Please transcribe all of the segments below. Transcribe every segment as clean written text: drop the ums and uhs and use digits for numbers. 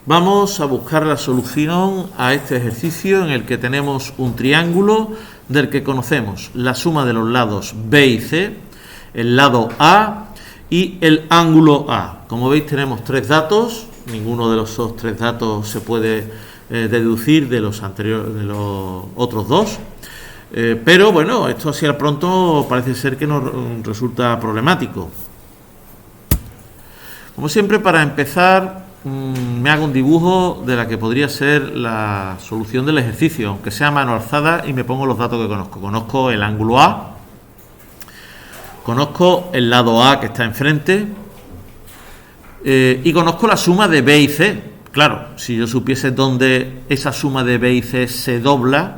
Vamos a buscar la solución a este ejercicio en el que tenemos un triángulo del que conocemos la suma de los lados B y C, el lado A y el ángulo A. Como veis, tenemos tres datos, ninguno de los tres datos se puede deducir de los otros dos, pero bueno, esto así al pronto parece ser que nos resulta problemático. Como siempre, para empezar, me hago un dibujo de la que podría ser la solución del ejercicio, aunque sea a mano alzada, y me pongo los datos que conozco. Conozco el ángulo A, conozco el lado A que está enfrente, y conozco la suma de B y C. Claro, si yo supiese dónde esa suma de B y C se dobla,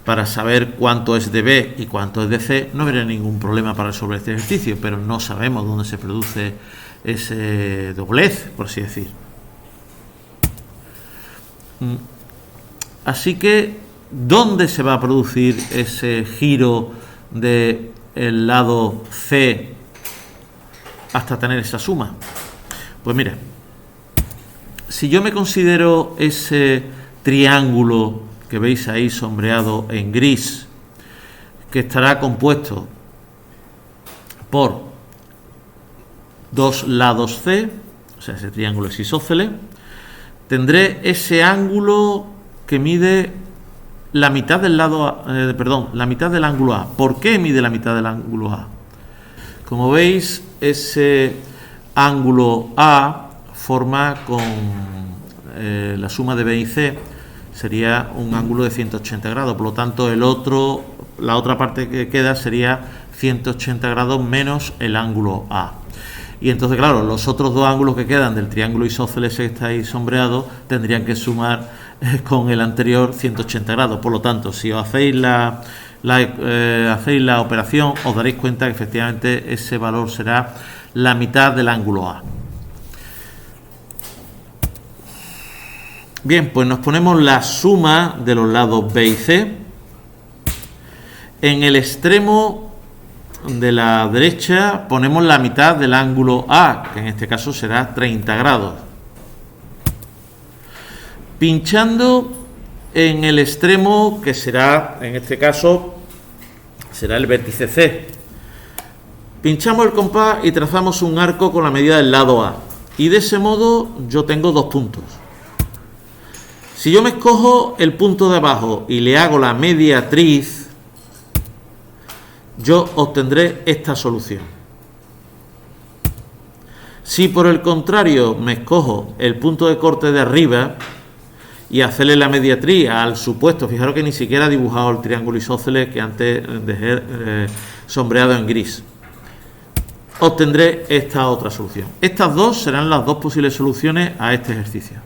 para saber cuánto es de B y cuánto es de C, no habría ningún problema para resolver este ejercicio, pero no sabemos dónde se produce ese doblez, por así decir. Así que, ¿dónde se va a producir ese giro del lado C hasta tener esa suma? Pues mira, si yo me considero ese triángulo que veis ahí sombreado en gris, que estará compuesto por dos lados C, o sea, ese triángulo es isósceles, tendré ese ángulo que mide la mitad del lado la mitad del ángulo A. ¿Por qué mide la mitad del ángulo A? Como veis, ese ángulo A forma con la suma de B y C, sería un ángulo de 180 grados, por lo tanto la otra parte que queda sería 180 grados menos el ángulo A. Y entonces, claro, los otros dos ángulos que quedan del triángulo isósceles que está ahí sombreado tendrían que sumar con el anterior 180 grados. Por lo tanto, si os hacéis la operación, os daréis cuenta que efectivamente ese valor será la mitad del ángulo A. Bien, pues nos ponemos la suma de los lados B y C. En el extremo de la derecha ponemos la mitad del ángulo A, que en este caso será 30 grados. Pinchando en el extremo que será, en este caso, será el vértice C. Pinchamos el compás y trazamos un arco con la medida del lado A. Y de ese modo yo tengo dos puntos. Si yo me escojo el punto de abajo y le hago la mediatriz, yo obtendré esta solución. Si por el contrario me escojo el punto de corte de arriba y hacerle la mediatriz al supuesto, fijaros que ni siquiera he dibujado el triángulo isósceles que antes dejé sombreado en gris, obtendré esta otra solución. Estas dos serán las dos posibles soluciones a este ejercicio.